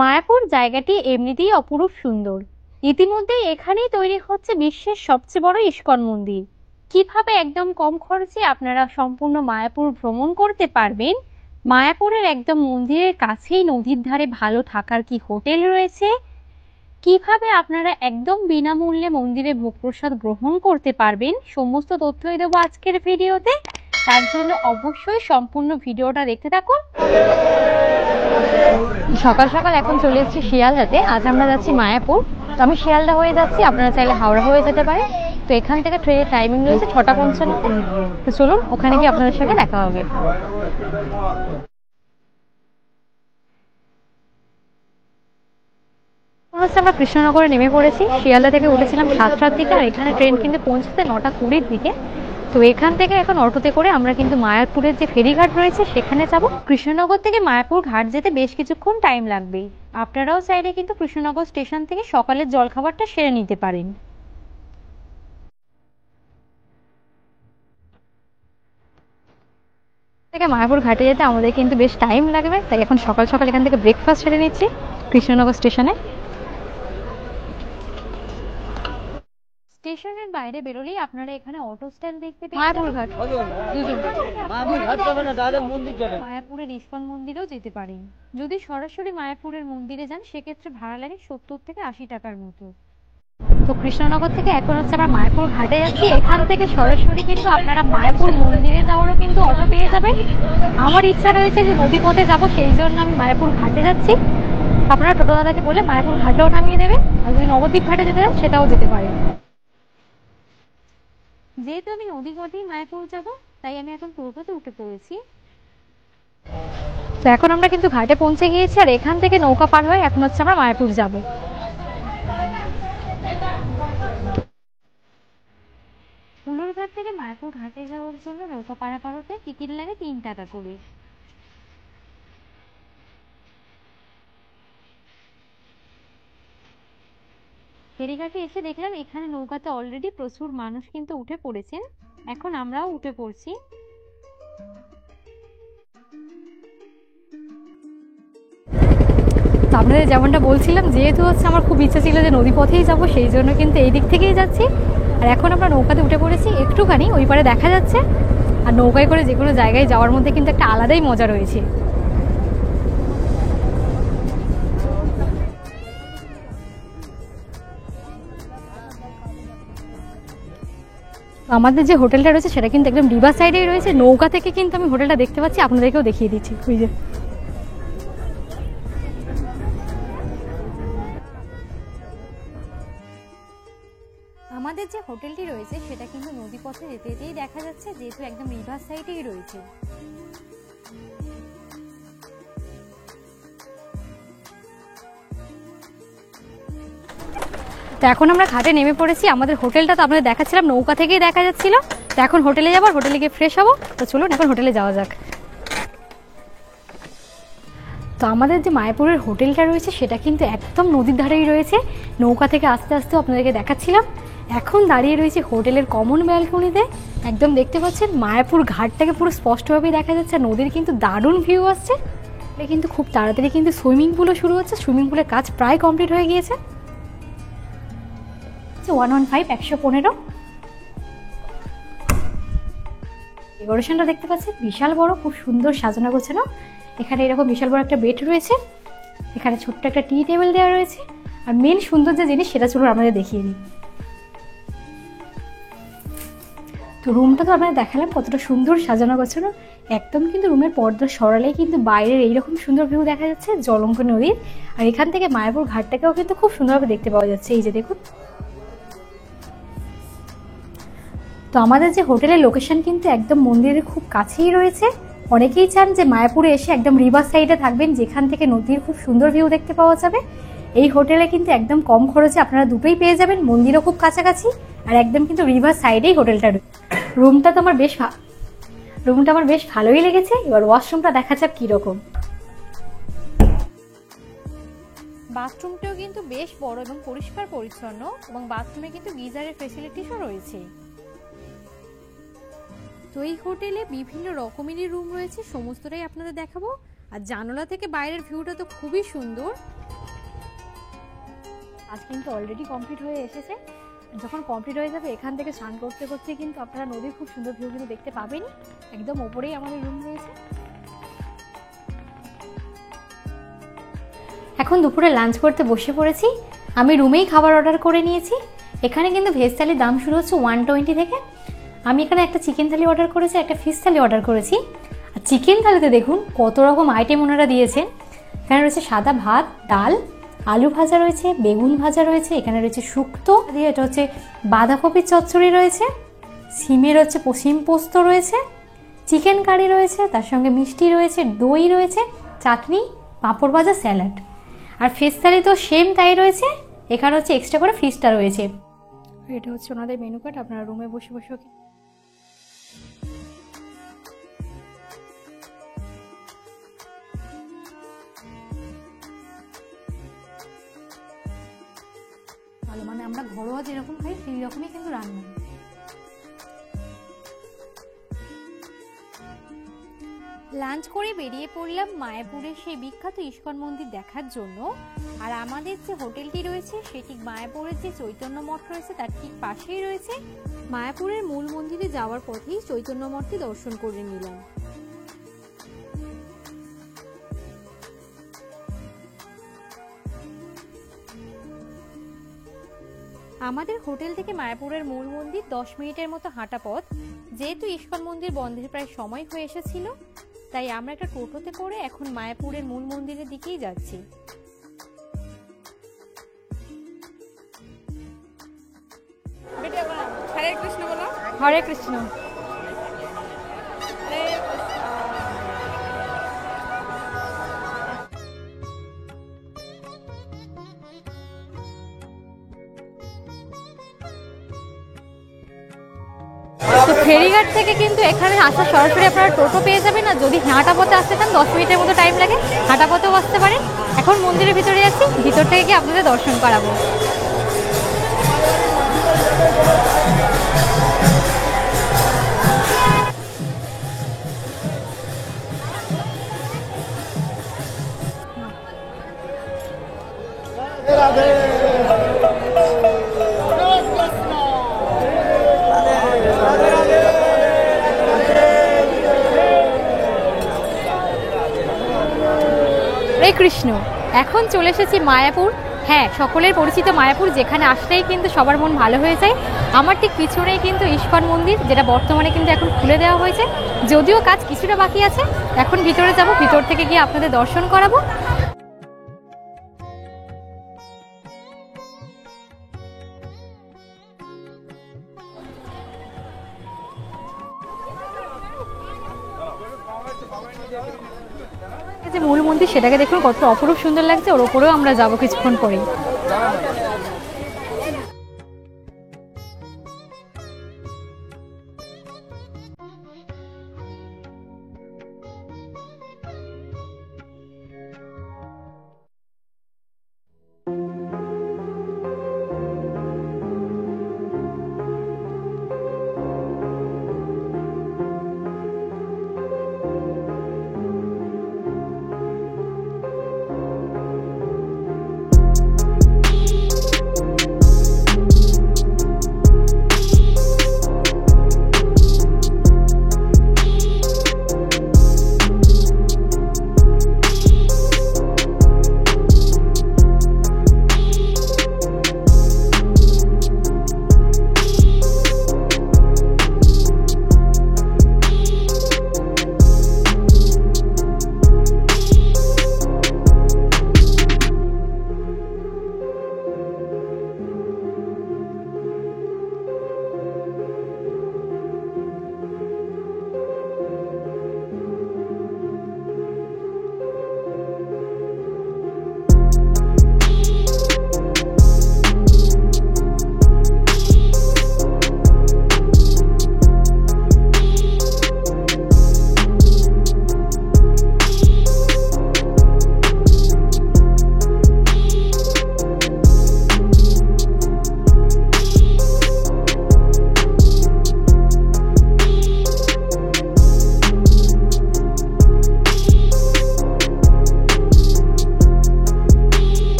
মায়াপুর জায়গাটি এমনিতেই অপরূপ সুন্দর। ইতিমধ্যেই এখানেই তৈরি হচ্ছে বিশ্বের সবচেয়ে বড় ইস্কন মন্দির। কিভাবে একদম কম খরচে আপনারা সম্পূর্ণ মায়াপুর ভ্রমণ করতে পারবেন, মায়াপুরের একদম মন্দিরের কাছেই নদীর ধারে ভালো থাকার কি হোটেল রয়েছে, কিভাবে আপনারা একদম বিনামূল্যে মন্দিরে ভোগ প্রসাদ গ্রহণ করতে পারবেন, সমস্ত তথ্যই দেবো আজকের ভিডিওতে। তার জন্য অবশ্যই সম্পূর্ণ ভিডিওটা দেখতে থাকুন। সকাল সকাল এখন চলে এসেছি শিয়ালদাতে। আজ আমরা যাচ্ছি মায়াপুর। তো আমি শিয়ালদা হয়ে যাচ্ছি, আপনারা চাইলে হাওড়া হয়ে যেতে পারে। তো এখান থেকে ট্রেনের টাইমিং রয়েছে 6:55। তো চলুন ওখানে গিয়ে আপনাদের সঙ্গে দেখা হবে। আমরা কৃষ্ণনগরে নেমে পড়েছি। শিয়ালদা থেকে উঠেছিলাম 7টার দিকে, আর এখানে ট্রেন কিন্তু পৌঁছতে 9:20-র দিকে। তো এখান থেকে এখন অটোতে করে আমরা কিন্তু মায়াপুরের যে ফেরিঘাট রয়েছে সেখানে যাব। কৃষ্ণনগর থেকে মায়াপুর ঘাট যেতে বেশ কিছুক্ষণ টাইম লাগবেই। আপনারাও চাইলে কিন্তু কৃষ্ণনগর স্টেশন থেকে সকালের জলখাবারটা সেরে নিতে পারেন। থেকে মায়াপুর ঘাটে যেতে আমাদের কিন্তু বেশ টাইম লাগবে, তাই এখন সকাল সকাল এখান থেকে ব্রেকফাস্ট সেরে নিচ্ছি কৃষ্ণনগর স্টেশনে। স্টেশনের বাইরে বেরোলেই আপনারা এখানে অটো স্ট্যান্ড দেখতে পেয়ে মায়াপুর ঘাট, মায়াপুরের ইস্কন মন্দিরেও যেতে পারেন। যদি সরাসরি মায়াপুরের মন্দিরে যান সেক্ষেত্রে ভাড়া লাগে 70 থেকে 80 টাকার মতো। তো কৃষ্ণনগর থেকে এখন হচ্ছে আমরা মায়াপুর ঘাটে যাচ্ছি। এখান থেকে সরাসরি কিন্তু আপনারা মায়াপুর মন্দিরে যাওয়ারও কিন্তু অটো পেয়ে যাবেন। আমার ইচ্ছা রয়েছে যে নদী পথে যাবো, সেই জন্য আমি মায়াপুর ঘাটে যাচ্ছি। আপনারা টোটো দাদাকে বলে মায়াপুর ঘাটেও নামিয়ে দেবে, আর যদি নবদ্বীপ ঘাটে যেতে চান সেটাও যেতে পারে। যেহেতু আমি নদী পথেই মায়াপুর যাবো, তাই আমি এখন টোটোতে উঠে পড়েছি। তো এখন আমরা কিন্তু ঘাটে পৌঁছে গিয়েছি, আর এখান থেকে নৌকা পার হয়ে এখন হচ্ছে আমরা মায়াপুর যাব। ফুলুরঘাট থেকে মায়াপুর ঘাটে যাওয়ার জন্য নৌকা পারাপারতে টিকিট লাগে 3 টাকা করে। ফেরিঘাটে এসে দেখলাম এখানে নৌকাতে অলরেডি প্রচুর মানুষ কিন্তু উঠে পড়েছেন। এখন আমরাও উঠে পড়ছি। আপনাদের যেমনটা বলছিলাম, যেহেতু হচ্ছে আমার খুব ইচ্ছা ছিল যে নদী পথেই যাবো, সেই জন্য কিন্তু এই দিক থেকেই যাচ্ছি। আর এখন আমরা নৌকাতে উঠে পড়েছি, একটুখানি ওই পারে দেখা যাচ্ছে। আর নৌকায় করে যে কোনো জায়গায় যাওয়ার মধ্যে কিন্তু একটা আলাদাই মজা রয়েছে। আমাদের যে হোটেলটা রয়েছে সেটা কিন্তু একদম রিভার সাইডেই রয়েছে। নৌকা থেকে কিন্তু আমি হোটেলটা দেখতে পাচ্ছি, আপনাদেরকেও দেখিয়ে দিচ্ছি। ওই যে আমাদের যে হোটেলটি রয়েছে সেটা কিন্তু নদী পথে যেতে যেতেই দেখা যাচ্ছে, যেহেতু একদম রিভার সাইডেই রয়েছে। তো এখন আমরা ঘাটে নেমে পড়েছি। আমাদের হোটেলটা তো আপনাদের দেখাচ্ছিলাম, নৌকা থেকেই দেখা যাচ্ছিল। তো এখন হোটেলে যাবো, হোটেলে গিয়ে ফ্রেশ হবো। তো চলুন এখন হোটেলে যাওয়া যাক। তো আমাদের যে মায়াপুরের হোটেলটা রয়েছে সেটা কিন্তু একদম নদীর ধারেই রয়েছে। নৌকা থেকে আস্তে আস্তে আপনাদেরকে দেখাচ্ছিলাম। এখন দাঁড়িয়ে রয়েছে হোটেলের কমন ব্যালকনিতে। একদম দেখতে পাচ্ছেন মায়াপুর ঘাটটাকে পুরো স্পষ্টভাবেই দেখা যাচ্ছে। নদীর কিন্তু দারুণ ভিউ আসছে। এটা কিন্তু খুব তাড়াতাড়ি কিন্তু সুইমিং পুলও শুরু হচ্ছে। সুইমিং পুলের কাজ প্রায় কমপ্লিট হয়ে গিয়েছে। 115 ডেকোরেশনটা দেখতে পাচ্ছেন বিশাল বড়, খুব সুন্দর সাজানো গোছানো। এখানে এরকম বিশাল বড় একটা বেড রয়েছে, এখানে ছোট্ট একটা টি টেবিল দেওয়া রয়েছে। আর মেন সুন্দর যে জিনিস সেটা চলুন আমাদের দেখিয়ে দিই। তো রুমটা তো আপনাদের দেখালাম কতটা সুন্দর সাজানো গোছানো। একদম কিন্তু রুমের পর্দা সরালেই কিন্তু বাইরের এইরকম সুন্দর ভিউ দেখা যাচ্ছে জলঙ্ক নদীর। আর এখান থেকে মায়াপুর ঘাটটাকেও কিন্তু খুব সুন্দরভাবে দেখতে পাওয়া যাচ্ছে। এই যে দেখুন। তো আমাদের যে হোটেলের লোকেশন কিন্তু একদম মন্দিরের খুব কাছেই রয়েছে। অনেকেই চান যে মায়াপুরে এসে একদম রিভার সাইডে থাকবেন, যেখান থেকে নদীর খুব সুন্দর ভিউ দেখতে পাওয়া যাবে। এই হোটেলে কিন্তু একদম কম খরচে আপনারা দুটোই পেয়ে যাবেন, মন্দিরও খুব কাছাকাছি আর একদম কিন্তু রিভার সাইডেই হোটেলটা। রুমটা আমার বেশ ভালোই লেগেছে। এবার ওয়াশরুমটা দেখা যাক কিরকম। বাথরুমটাও কিন্তু বেশ বড় এবং পরিষ্কার পরিচ্ছন্ন, এবং বাথরুমে কিন্তু গিজারের ফেসিলিটিসও রয়েছে। তো এই হোটেলে বিভিন্ন রকমেরই রুম রয়েছে, সমস্তটাই আপনাদের দেখাবো। আর জানালা থেকে বাইরের ভিউটা তো খুবই সুন্দর। আজ কিন্তু অলরেডি কমপ্লিট হয়ে এসেছে। যখন কমপ্লিট হয়ে যাবে এখান থেকে স্নান করতে করতে কিন্তু আপনারা নদীর খুব সুন্দর ভিউ কিন্তু দেখতে পাবেনই। একদম ওপরেই আমাদের রুম রয়েছে। এখন দুপুরে লাঞ্চ করতে বসে পড়েছি। আমি রুমেই খাবার অর্ডার করে নিয়েছি। এখানে কিন্তু ভেজ থালির দাম শুরু হচ্ছে 120 থেকে। আমি এখানে একটা চিকেন থালি অর্ডার করেছি, একটা ফিশ থালি অর্ডার করেছি। আর চিকেন থালিতে দেখুন কত রকম আইটেম ওনারা দিয়েছেন। এখানে রয়েছে সাদা ভাত, ডাল, আলু ভাজা রয়েছে, বেগুন ভাজা রয়েছে, এখানে রয়েছে শুক্তো দিয়ে, এটা হচ্ছে বাঁধাকপির চচ্চড়ি রয়েছে, সিমের হচ্ছে সিম পোস্ত রয়েছে, চিকেন কারি রয়েছে, তার সঙ্গে মিষ্টি রয়েছে, দই রয়েছে, চাটনি, পাঁপড় ভাজা, স্যালাড। আর ফিশ থালি তো সেম তাই রয়েছে। এখানে হচ্ছে এক্সট্রা করে ফিশটা রয়েছে। এটা হচ্ছে ওনাদের মেনু কার্ড। আপনারা রুমে বসে বসে ভালো, মানে আমরা ঘরোয়া যেরকম খাই সেই রকমই কিন্তু রান্না। লাঞ্চ করে বেরিয়ে পড়লাম মায়াপুরের সেই বিখ্যাত ইস্কন মন্দির দেখার জন্য। আর আমাদের যে হোটেলটি রয়েছে সেটি মায়াপুরের যে চৈতন্য মঠ রয়েছে তার ঠিক পাশেই রয়েছে। মায়াপুরের মূল মন্দিরে যাওয়ার পথেই চৈতন্য মঠটি দর্শন করে নিলাম। আমাদের হোটেল থেকে মায়াপুরের মূল মন্দির 10 মিনিটের মতো হাঁটা পথ। যেহেতু ইস্কন মন্দির বন্ধের প্রায় সময় হয়ে এসেছিল, তাই আমরা একটা টোটোতে করে এখন মায়াপুরের মূল মন্দিরের দিকেই যাচ্ছি। হরে কৃষ্ণ বলো। হরে কৃষ্ণ। তো ফেরিঘাট থেকে কিন্তু এখানে আসা সরাসরি আপনারা টোটো পেয়ে যাবেন। না যদি হাঁটা পথে আসতে চান 10 মিনিটের মতো টাইম লাগে, হাঁটা পথেও আসতে পারেন। এখন মন্দিরের ভিতরে যাচ্ছি, ভিতর থেকে গিয়ে আপনাদের দর্শন করাবো। হরে কৃষ্ণ। এখন চলে এসেছি মায়াপুর। হ্যাঁ, সকলের পরিচিত মায়াপুর, যেখানে আসলেই কিন্তু সবার মন ভালো হয়ে যায়। আমার ঠিক পিছনেই কিন্তু ইস্কন মন্দির, যেটা বর্তমানে কিন্তু এখন খুলে দেওয়া হয়েছে। যদিও কাজ কিছুটা বাকি আছে। এখন ভিতরে যাব, ভিতর থেকে গিয়ে আপনাদের দর্শন করাবো। যে মূল মন্দির সেটাকে দেখুন কত অপরূপ সুন্দর লাগছে। ওর ওপরেও আমরা যাবো কিছুক্ষণ পরেই।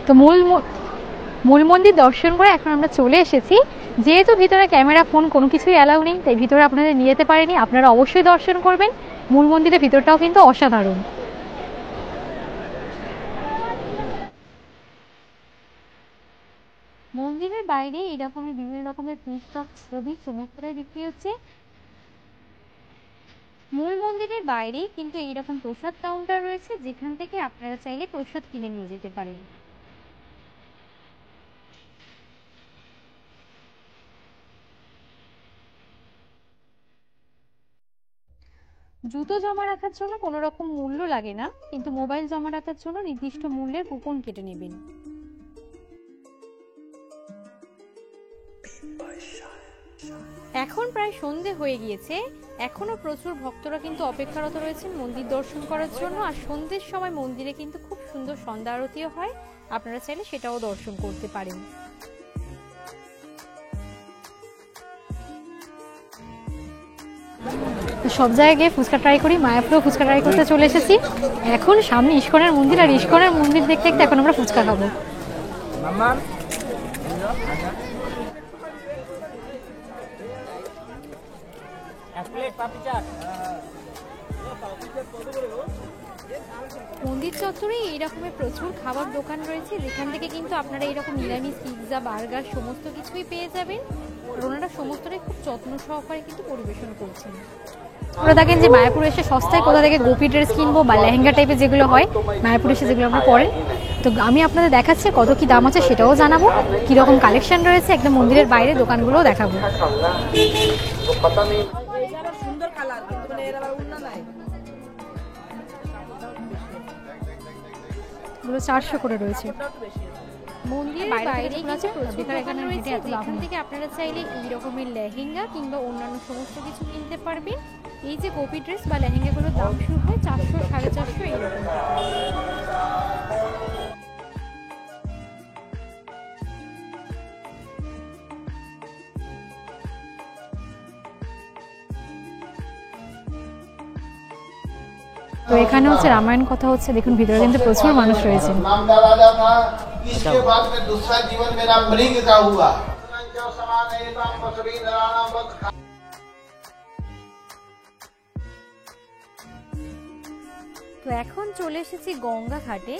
তো মূল মন্দির দর্শন করে এখন আমরা চলে এসেছি। যেহেতু ভিতরে ক্যামেরা ফোন কোনো কিছুই অ্যালাউ নেই, তাই ভিতরে আপনাদের নিয়ে যেতে পারিনি। আপনারা অবশ্যই দর্শন করবেন। মূল মন্দিরের ভিতরটাও কিন্তু অসাধারণ। মন্দিরের বাইরে এরকমের বিভিন্ন রকমের পুস্তক, ছবি চমৎকার বিক্রি হচ্ছে। মূল মন্দিরের বাইরে কিন্তু এইরকম প্রসাদ কাউন্টার রয়েছে, যেখান থেকে আপনারা চাইলে প্রসাদ কিনে নিয়ে যেতে পারেন। জুতো জমা রাখার জন্য কোনো রকম মূল্য লাগে না, কিন্তু মোবাইল জমা রাখার জন্য নির্দিষ্ট মূল্যের কুপন কেটে নেবেন। এখন প্রায় সন্ধে হয়ে গিয়েছে। এখনো প্রচুর ভক্তরা কিন্তু অপেক্ষারত রয়েছেন মন্দির দর্শন করার জন্য। আর সন্ধ্যের সময় মন্দিরে কিন্তু খুব সুন্দর সন্ধ্যা আরতিও হয়, আপনারা চাইলে সেটাও দর্শন করতে পারেন। সব জায়গায় গিয়ে ফুচকা ট্রাই করি, মায়াপুরেও ফুচকা ট্রাই করতে চলে এসেছি। এখন সামনে ইস্কনের মন্দির, আর ইস্কনের মন্দির দেখতে দেখতে এখন আমরা ফুচকা খাবো। মন্দির চত্বরে এইরকমের প্রচুর খাবার দোকান রয়েছে, যেখান থেকে কিন্তু আপনারা এরকম নিরামিষ পিৎজা, বার্গার সমস্ত কিছুই পেয়ে যাবেন। আর ওনারা সমস্তটাই খুব যত্ন সহকারে কিন্তু পরিবেশন করছেন। আপনারা দেখেন যে মায়াপুর এসে সস্তায় কোথা থেকে গোপী ড্রেস কিনবো বা লেহেঙ্গা টাইপের যেগুলো হয় মায়াপুর এসে যেগুলো আমরা পরেন, তো আমি আপনাদের দেখাচ্ছি কত কি দাম আছে সেটাও জানাবো, কিরকম কালেকশন রয়েছে একদম মন্দিরের বাইরে দোকানগুলোও দেখাবো। এগুলো 400 করে রয়েছে। মন্দিরের বাইরে এখান থেকে আপনারা চাইলে এই রকমের লেহেঙ্গা কিংবা অন্যান্য সমস্ত কিছু কিনতে পারবেন। এই যে গোপী ড্রেস বা লেহেঙ্গাগুলোর দাম শুরু হয় 400, 450 এইরকম। তো এখানে হচ্ছে রামায়ণ কথা হচ্ছে, দেখুন ভিতরে কিন্তু প্রচুর মানুষ রয়েছে। তো এখন চলে এসেছি গঙ্গা ঘাটে।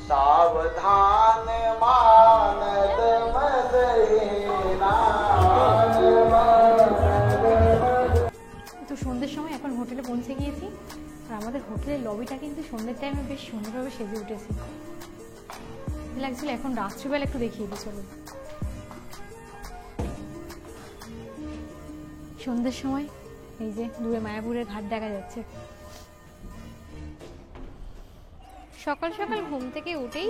সাবধান মানদ মদহীনা। তো সন্ধ্যের সময় এখন হোটেলে পৌঁছে গিয়েছি, আর আমাদের হোটেলের লবিটা কিন্তু সন্ধ্যের টাইমে বেশ সুন্দরভাবে সেজে উঠেছে। লাগছিল এখন রাত্রিবেলা একটু দেখিয়ে দিই চলো। সন্ধ্যের সময় এই যে দূরে মায়াপুরের ঘাট দেখা যাচ্ছে। সকাল সকাল ঘুম থেকে উঠেই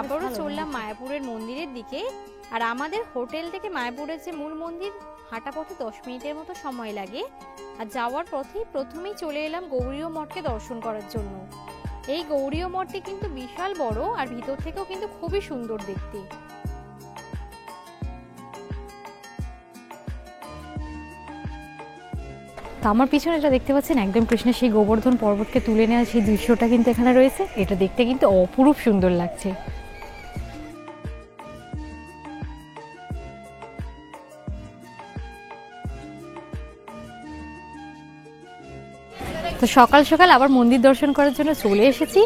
আবারও চললাম মায়াপুরের মন্দিরের দিকে। আর আমাদের হোটেল থেকে মায়াপুরের যে মূল মন্দির হাঁটা পথে 10 মিনিটের মতো সময় লাগে। আর যাওয়ার পথেই প্রথমেই চলে এলাম গৌরীয় মঠকে দর্শন করার জন্য। এই গৌরীয় মঠটি কিন্তু বিশাল বড়, আর ভিতর থেকেও কিন্তু খুবই সুন্দর দেখতে। তো আমার পিছনে এটা দেখতে পাচ্ছেন একদম কৃষ্ণের সেই গোবর্ধন পর্বতকে তুলে নেওয়া সেই দৃশ্যটা কিন্তু এখানে রয়েছে। এটা দেখতে কিন্তু অপরূপ সুন্দর লাগছে। তো সকাল সকাল আবার মন্দির দর্শন করার জন্য চলে এসেছি।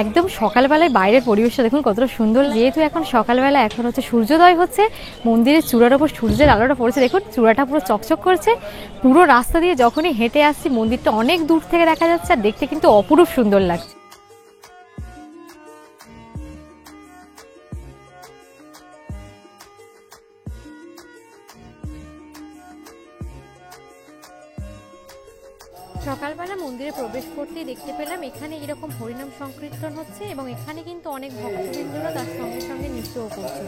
একদম সকালবেলায় বাইরের পরিবেশটা দেখুন কতটা সুন্দর। যেহেতু এখন সকালবেলা, এখন হচ্ছে সূর্যোদয় হচ্ছে, মন্দিরের চূড়ার ওপর সূর্যের আলোটা পড়েছে, দেখুন চূড়াটা পুরো চকচক করছে। পুরো রাস্তা দিয়ে যখনই হেঁটে আসছি মন্দিরটা অনেক দূর থেকে দেখা যাচ্ছে, আর দেখতে কিন্তু অপরূপ সুন্দর লাগছে। সকালবেলা মন্দিরে প্রবেশ করতেই দেখতে পেলাম এখানে এরকম হরিনাম সংকীর্তন হচ্ছে, এবং এখানে কিন্তু অনেক ভক্তবৃন্দরা তার সঙ্গে সঙ্গে নৃত্যও করছে।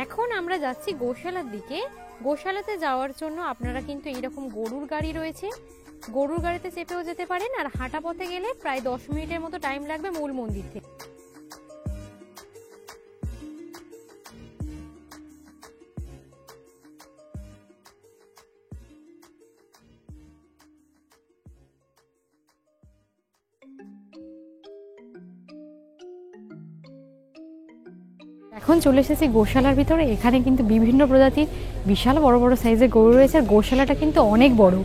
এখন আমরা যাচ্ছি গোশালার দিকে। গোশালাতে যাওয়ার জন্য আপনারা কিন্তু এইরকম গরুর গাড়ি রয়েছে, গরুর গাড়িতে চেপেও যেতে পারেন, আর হাঁটা পথে গেলে প্রায় 10 মিনিটের মতো টাইম লাগবে মূল মন্দির থেকে। এখন চলে এসেছি গোশালার ভিতরে। এখানে কিন্তু বিভিন্ন প্রজাতির বিশাল বড় বড় সাইজের গরু রয়েছে, আর গোশালাটা কিন্তু অনেক বড়।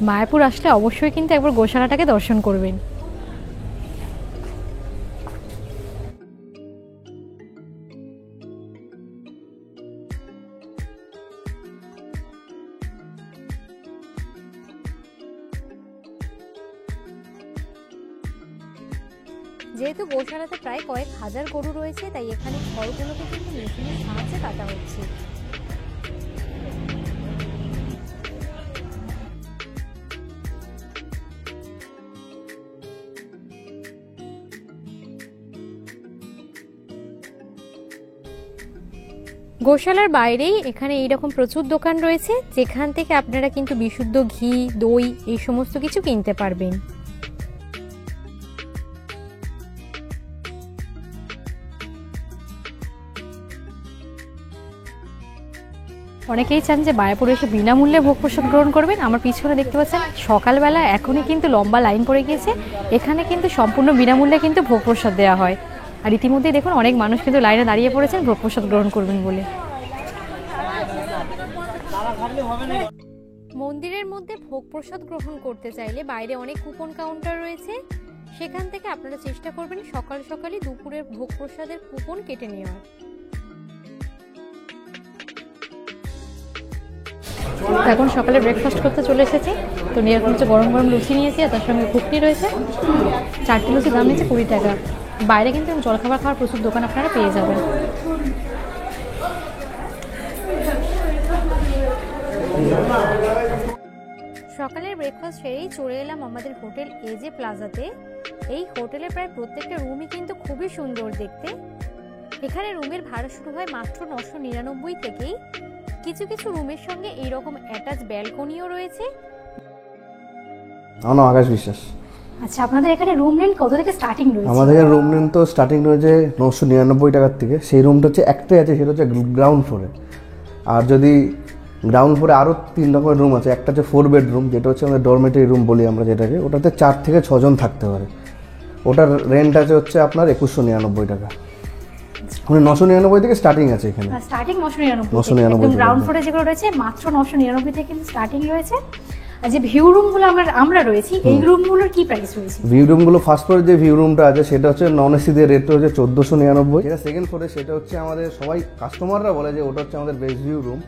মায়াপুর আসলে অবশ্যই কিন্তু একবার গোশালাটাকে দর্শন করবেন। যেহেতু গোশালাতে প্রায় কয়েক হাজার গরু রয়েছে, তাই এখানে খড়গুলোকে কিন্তু মেশিনের সাহায্যে কাটা হচ্ছে। গোশালার বাইরেই এখানে এইরকম প্রচুর দোকান রয়েছে, যেখান থেকে আপনারা কিন্তু বিশুদ্ধ ঘি, দই এই সমস্ত কিছু কিনতে পারবেন। অনেকেই চান যে মায়াপুরে এসে বিনামূল্যে ভোগ প্রসাদ গ্রহণ করবেন। আমার পিছনে দেখতে পাচ্ছেন সকালবেলা এখনই কিন্তু লম্বা লাইন পড়ে গিয়েছে। এখানে কিন্তু সম্পূর্ণ বিনামূল্যে কিন্তু ভোগ প্রসাদ দেওয়া হয়, আর ইতিমধ্যেই দেখুন অনেক মানুষ কিন্তু লাইনে দাঁড়িয়ে পড়েছেন ভোগ প্রসাদ গ্রহণ করবেন বলে। মন্দিরের মধ্যে ভোগ প্রসাদ গ্রহণ করতে চাইলে বাইরে অনেক কুপন কাউন্টার রয়েছে, সেখান থেকে আপনারা চেষ্টা করবেন সকাল সকালই দুপুরের ভোগ প্রসাদের কুপন কেটে নেওয়ার। এখন সকালে ব্রেকফাস্ট করতে চলে এসেছি। তো এরকম হচ্ছে গরম গরম লুচি নিয়েছি, আর তার সঙ্গে ঘুগনি রয়েছে। 4টি লুচি দাম নিয়েছে 20 টাকা। বাইরে কিন্তু জলখাবার খাওয়ার প্রচুর দোকান আপনারা পেয়ে যাবেন। সকালের ব্রেকফাস্ট সেরেই চলে এলাম আমাদের হোটেল এজে প্লাজাতে। এই হোটেলের প্রায় প্রত্যেকটা রুমই কিন্তু খুবই সুন্দর দেখতে। এখানে রুমের ভাড়া শুরু হয় মাত্র 999 থেকেই। কিছু কিছু রুমের সঙ্গে এইরকম অ্যাটাচ ব্যালকনিও রয়েছে। আমার নাম আকাশ বিশ্বাস। আচ্ছা, আপনাদের এখানে রুম রেন্ট কত থেকে স্টার্টিং রয়েছে? আমাদের এখানে রুম রেন্ট তো স্টার্টিং রয়েছে 999 টাকার থেকে। সেই রুমটা হচ্ছে একটাই আছে, সেটা হচ্ছে গ্রাউন্ড ফ্লোরে। আর যদি গ্রাউন্ড ফ্লোরে আরও 3 রকমের রুম আছে। একটা হচ্ছে 4 বেডরুম, যেটা হচ্ছে আমাদের ডরমেটরি রুম বলি আমরা যেটাকে, ওটাতে 4 থেকে 6 জন থাকতে পারে। ওটার রেন্ট আছে হচ্ছে আপনার 2199 টাকা। মানে 999 থেকে স্টার্টিং আছে এখানে। স্টার্টিং 999। গ্রাউন্ড ফ্লোরে যেগুলো রয়েছে মাত্র 999 থেকে কিন্তু স্টার্টিং রয়েছে। আর যে ভিউ রুমগুলো আমরা রয়েছি, এই রুমগুলোর কি প্রাইস রয়েছে? ভিউ রুমগুলো ফার্স্ট ফ্লোরে যে ভিউ রুমটা আছে সেটা হচ্ছে নন এসি দিয়ে রেট হচ্ছে 1499। যেটা সেকেন্ড ফ্লোরে সেটা হচ্ছে আমাদের সবাই কাস্টমাররা বলে যে ওটা হচ্ছে আমাদের বেস্ট ভিউ রুম,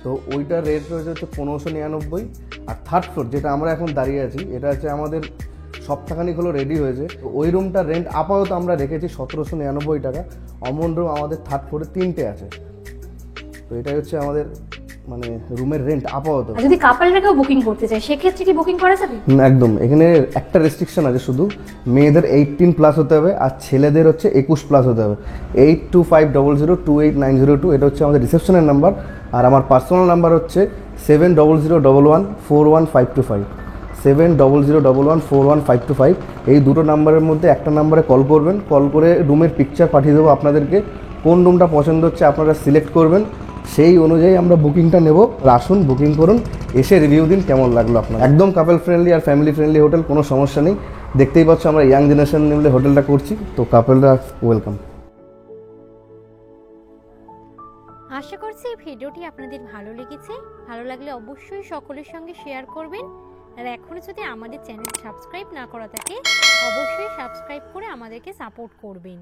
তো ওইটার রেট রয়েছে হচ্ছে 1599। আর থার্ড ফ্লোর যেটা আমরা এখন দাঁড়িয়ে আছি, এটা হচ্ছে আমাদের সপ্তাহখানিক হলো রেডি হয়েছে। তো ওই রুমটার রেন্ট আপাতত আমরা রেখেছি 1799 টাকা। অমন রুম আমাদের থার্ড ফ্লোরে 3টে আছে। তো এটাই হচ্ছে আমাদের মানে রুমের রেন্ট আপাতত। যদি কাপলরা কেউ বুকিং করতে চায় সেক্ষেত্রে কি বুকিং করা যাবে? একদম। এখানে একটা রেস্ট্রিকশন আছে, শুধু মেয়েদের 18+ হতে হবে, আর ছেলেদের হচ্ছে 21+ হতে হবে। 8250028902 এটা হচ্ছে আমাদের রিসেপশনের নাম্বার। আর আমার পার্সোনাল নাম্বার হচ্ছে 700111412525 700111412525। এই দুটো নাম্বারের মধ্যে একটা নাম্বারে কল করবেন, কল করে রুমের পিকচার পাঠিয়ে দেবো আপনাদেরকে। কোন রুমটা পছন্দ হচ্ছে আপনারা সিলেক্ট করবেন, সেই অনুযায়ী আমরা বুকিংটা নেব। আসুন, বুকিং করুন, এসে রিভিউ দিন কেমন লাগলো আপনার। একদম কাপল ফ্রেন্ডলি আর ফ্যামিলি ফ্রেন্ডলি হোটেল, কোনো সমস্যা নেই। দেখতেই পাচ্ছ আমরা ইয়াং জেনারেশন মিলে হোটেলটা করছি, তো কাপলরা ওয়েলকাম। আশা করছি এই ভিডিওটি আপনাদের ভালো লেগেছে। ভালো লাগলে অবশ্যই সকলের সঙ্গে শেয়ার করবেন। আর এখনো যদি আমাদের চ্যানেল সাবস্ক্রাইব না করা থাকে, অবশ্যই সাবস্ক্রাইব করে আমাদেরকে সাপোর্ট করবেন।